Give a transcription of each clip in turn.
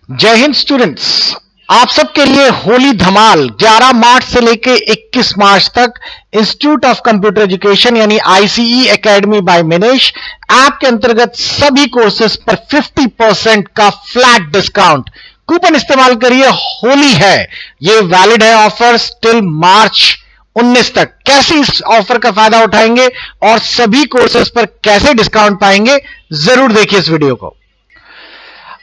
जय हिंद स्टूडेंट्स। आप सबके लिए होली धमाल 11 मार्च से लेके 21 मार्च तक इंस्टीट्यूट ऑफ कंप्यूटर एजुकेशन यानी ICE academy by Minesh app के अंतर्गत सभी कोर्सेज पर 50% का फ्लैट डिस्काउंट कूपन इस्तेमाल करिए। होली है, ये वैलिड है ऑफर टिल मार्च 19 तक। कैसे इस ऑफर का फायदा उठाएंगे और सभी कोर्सेज पर कैसे डिस्काउंट पाएंगे, जरूर देखिए इस वीडियो को।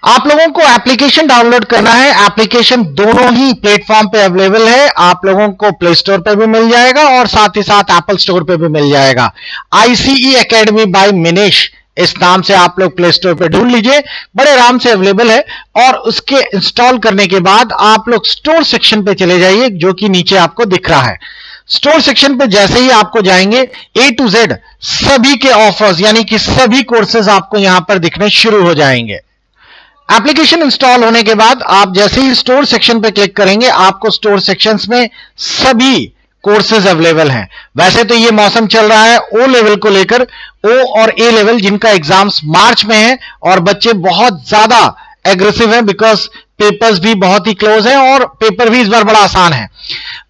आप लोगों को एप्लीकेशन डाउनलोड करना है। एप्लीकेशन दोनों ही प्लेटफॉर्म पे अवेलेबल है। आप लोगों को प्ले स्टोर पे भी मिल जाएगा और साथ ही साथ एप्पल स्टोर पे भी मिल जाएगा। आईसीई एकेडमी बाय मिनेश इस नाम से आप लोग प्ले स्टोर पे ढूंढ लीजिए, बड़े आराम से अवेलेबल है। और उसके इंस्टॉल करने के बाद आप लोग स्टोर सेक्शन पे चले जाइए, जो कि नीचे आपको दिख रहा है। स्टोर सेक्शन पे जैसे ही आपको जाएंगे, ए टू जेड सभी के ऑफर्स यानी कि सभी कोर्सेज आपको यहां पर दिखने शुरू हो जाएंगे। एप्लीकेशन इंस्टॉल होने के बाद आप जैसे ही स्टोर सेक्शन पे क्लिक करेंगे, आपको स्टोर सेक्शंस में सभी कोर्सेज अवेलेबल हैं। वैसे तो ये मौसम चल रहा है ओ लेवल को लेकर, ओ और ए लेवल जिनका एग्जाम्स मार्च में है, और बच्चे बहुत ज्यादा एग्रेसिव हैं बिकॉज पेपर्स भी बहुत ही क्लोज हैं और पेपर भी इस बार बड़ा आसान है।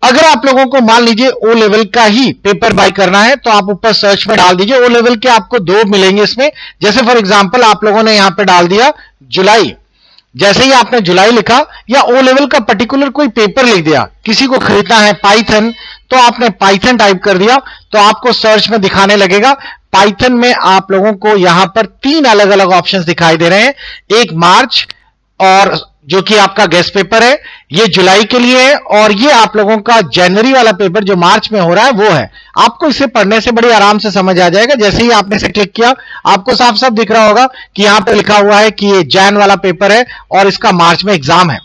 अगर आप लोगों को मान लीजिए ओ लेवल का ही पेपर बाय करना है, तो आप ऊपर सर्च में डाल दीजिए ओ लेवल के, आपको दो मिलेंगे इसमें। जैसे फॉर एग्जांपल आप लोगों ने यहां पे डाल दिया जुलाई। जैसे ही आपने जुलाई लिखा या ओ लेवल का पर्टिकुलर कोई पेपर लिख दिया, किसी को खरीदना है पाइथन, तो आपने पाइथन टाइप कर दिया, तो आपको सर्च में दिखाने लगेगा। पाइथन में आप लोगों को यहां पर तीन अलग अलग ऑप्शंस दिखाई दे रहे हैं। एक मार्च, और जो कि आपका गेस्ट पेपर है, ये जुलाई के लिए है, और ये आप लोगों का जनवरी वाला पेपर जो मार्च में हो रहा है वो है। आपको इसे पढ़ने से बड़ी आराम से समझ आ जाएगा। जैसे ही आपने इसे क्लिक किया, आपको साफ साफ दिख रहा होगा कि यहां पे लिखा हुआ है कि ये जैन वाला पेपर है और इसका मार्च में एग्जाम है।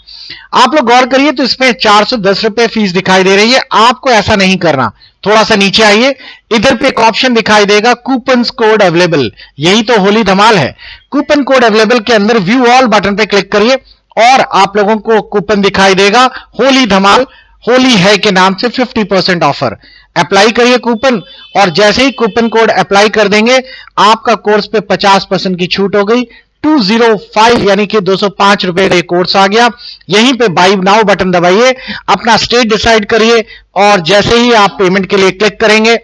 आप लोग गौर करिए तो इसमें 410 रुपए फीस दिखाई दे रही है। आपको ऐसा नहीं करना, थोड़ा सा नीचे आइए, इधर पे एक ऑप्शन दिखाई देगा कूपन कोड अवेलेबल। यही तो होली धमाल है। कूपन कोड अवेलेबल के अंदर व्यू ऑल बटन पे क्लिक करिए और आप लोगों को कूपन दिखाई देगा होली धमाल, होली है के नाम से 50% ऑफर। अप्लाई करिए कूपन, और जैसे ही कूपन कोड अप्लाई कर देंगे, आपका कोर्स पे 50% की छूट हो गई। 205 यानी कि 205 रुपए का कोर्स आ गया। यहीं पे बाय नाउ बटन दबाइए, अपना स्टेट डिसाइड करिए, और जैसे ही आप पेमेंट के लिए क्लिक करेंगे,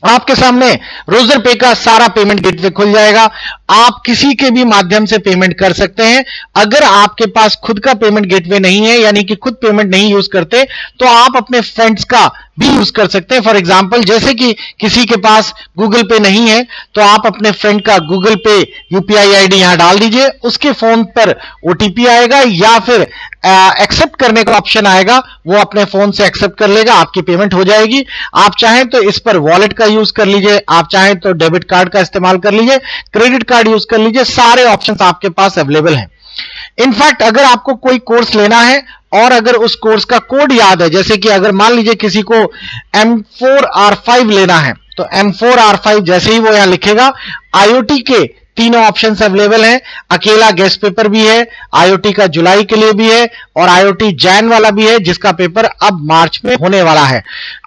आपके सामने रोजर पे का सारा पेमेंट गेटवे खुल जाएगा। आप किसी के भी माध्यम से पेमेंट कर सकते हैं। अगर आपके पास खुद का पेमेंट गेटवे नहीं है, यानी कि खुद पेमेंट नहीं यूज करते, तो आप अपने फ्रेंड्स का भी यूज कर सकते हैं। फॉर एग्जांपल, जैसे कि किसी के पास गूगल पे नहीं है, तो आप अपने फ्रेंड का गूगल पे यूपीआई आईडी यहां डाल दीजिए, उसके फोन पर ओटीपी आएगा या फिर एक्सेप्ट करने का ऑप्शन आएगा, वो अपने फोन से एक्सेप्ट कर लेगा, आपकी पेमेंट हो जाएगी। आप चाहें तो इस पर वॉलेट का यूज कर लीजिए, आप चाहें तो डेबिट कार्ड का इस्तेमाल कर लीजिए, क्रेडिट कार्ड यूज कर लीजिए, सारे ऑप्शंस आपके पास अवेलेबल हैं। इनफैक्ट अगर आपको कोई कोर्स लेना है और अगर उस कोर्स का कोड याद है, जैसे कि अगर मान लीजिए किसी को M4R5 लेना है, तो M4R5 जैसे ही वो यहां लिखेगा, आईओटी के तीनों ऑप्शंस अवेलेबल हैं। अकेला गेस्ट पेपर भी है, आईओटी का जुलाई के लिए भी है, और आईओटी जैन वाला भी है, जिसका पेपर अब मार्च में होने वाला है।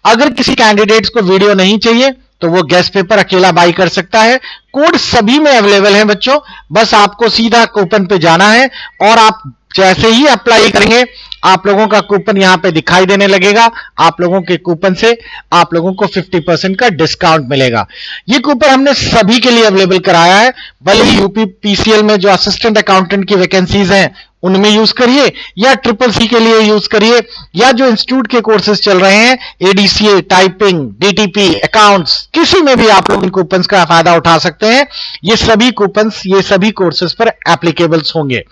अगर किसी कैंडिडेट्स को वीडियो नहीं चाहिए, तो वो गेस्ट पेपर अकेला बाई कर सकता है। कोड सभी में अवेलेबल है बच्चों, बस आपको सीधा कूपन पे जाना है, और आप जैसे ही अप्लाई करेंगे, आप लोगों का कूपन यहां पे दिखाई देने लगेगा। आप लोगों के कूपन से आप लोगों को 50% का डिस्काउंट मिलेगा। ये कूपन हमने सभी के लिए अवेलेबल कराया है, भले ही यूपी पीसीएल में जो असिस्टेंट अकाउंटेंट की वैकेंसीज हैं उनमें यूज करिए, या ट्रिपल सी के लिए यूज करिए, या जो इंस्टीट्यूट के कोर्सेज चल रहे हैं, एडीसीए, टाइपिंग, डीटीपी, अकाउंट्स, किसी में भी आप लोग इन कूपन्स का फायदा उठा सकते हैं। ये सभी कूपन्स ये सभी कोर्सेज पर एप्लीकेबल्स होंगे।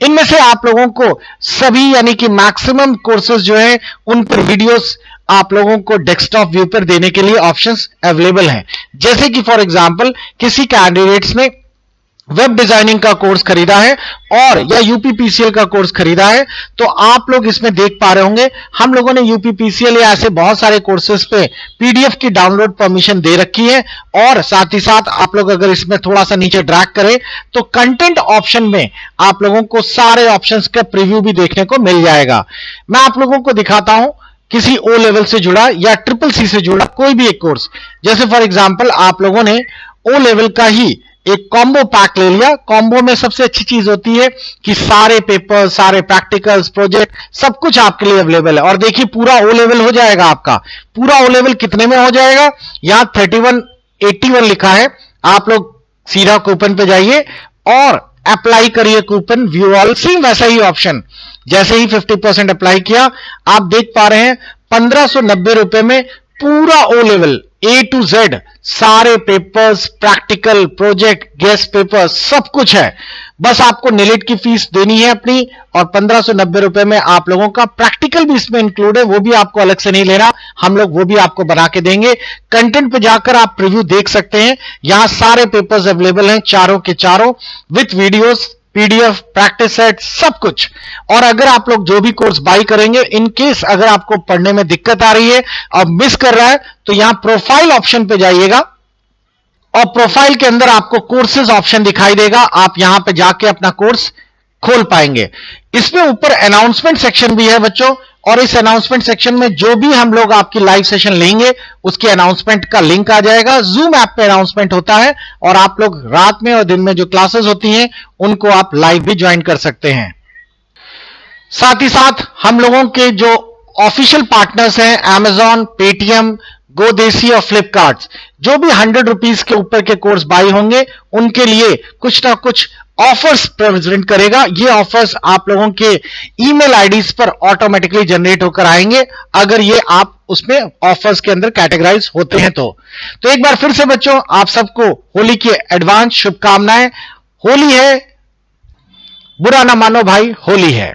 इनमें से आप लोगों को सभी यानी कि मैक्सिमम कोर्सेज जो है उन पर वीडियोस आप लोगों को डेस्कटॉप व्यू पर देने के लिए ऑप्शंस अवेलेबल हैं। जैसे कि फॉर एग्जांपल किसी कैंडिडेट्स ने वेब डिजाइनिंग का कोर्स खरीदा है और या यूपीपीसीएल का कोर्स खरीदा है, तो आप लोग इसमें देख पा रहे होंगे हम लोगों ने यूपीपीसीएल या ऐसे बहुत सारे कोर्सेज पे पीडीएफ की डाउनलोड परमिशन दे रखी है। और साथ ही साथ आप लोग अगर इसमें थोड़ा सा नीचे ड्रैग करें, तो कंटेंट ऑप्शन में आप लोगों को सारे ऑप्शंस का प्रीव्यू भी देखने को मिल जाएगा। मैं आप लोगों को दिखाता हूं किसी ओ लेवल से जुड़ा या ट्रिपल सी से जुड़ा कोई भी एक कोर्स। जैसे फॉर एग्जाम्पल आप लोगों ने ओ लेवल का ही एक कॉम्बो पैक ले लिया। कॉम्बो में सबसे अच्छी चीज होती है कि सारे पेपर, सारे प्रैक्टिकल्स, प्रोजेक्ट, सब कुछ आपके लिए अवेलेबल है। और देखिए पूरा ओ लेवल हो जाएगा आपका। पूरा ओ लेवल कितने में हो जाएगा? यहां 3181 लिखा है। आप लोग सीधा कूपन पे जाइए और अप्लाई करिए कूपन व्यू ऑल। सेम वैसा ही ऑप्शन, जैसे ही 50% अप्लाई किया, आप देख पा रहे हैं 1590 रुपए में पूरा O level A to Z, सारे papers, practical, project, guess paper, सब कुछ है। बस आपको निलिट की फीस देनी है अपनी, और 1590 रुपए में आप लोगों का प्रैक्टिकल भी इसमें इंक्लूड है, वो भी आपको अलग से नहीं लेना, हम लोग वो भी आपको बना के देंगे। कंटेंट पे जाकर आप प्रीव्यू देख सकते हैं। यहां सारे पेपर्स अवेलेबल हैं, चारों के चारों, with videos, PDF, practice set, सब कुछ। और अगर आप लोग जो भी कोर्स बाय करेंगे, इन केस अगर आपको पढ़ने में दिक्कत आ रही है और मिस कर रहा है, तो यहां प्रोफाइल ऑप्शन पे जाइएगा और प्रोफाइल के अंदर आपको कोर्सेज ऑप्शन दिखाई देगा। आप यहां पे जाके अपना कोर्स खोल पाएंगे। इसमें ऊपर अनाउंसमेंट सेक्शन भी है बच्चों, और इस अनाउंसमेंट सेक्शन में जो भी हम लोग आपकी लाइव सेशन लेंगे, उसके अनाउंसमेंट का लिंक आ जाएगा। जूम ऐप पे अनाउंसमेंट होता है, और आप लोग रात में और दिन में जो क्लासेस होती हैं, उनको आप लाइव भी ज्वाइन कर सकते हैं। साथ ही साथ हम लोगों के जो ऑफिशियल पार्टनर्स हैं, Amazon, पेटीएम, गोदेसी और फ्लिपकार्ट, जो भी 100 रुपीज के ऊपर के कोर्स बाई होंगे, उनके लिए कुछ ना कुछ ऑफर्स प्रेजेंट करेगा। ये ऑफर्स आप लोगों के ईमेल आईडीज पर ऑटोमेटिकली जनरेट होकर आएंगे, अगर ये आप उसमें ऑफर्स के अंदर कैटेगराइज होते हैं तो एक बार फिर से बच्चों, आप सबको होली की एडवांस शुभकामनाएं। होली है, बुरा ना मानो भाई, होली है।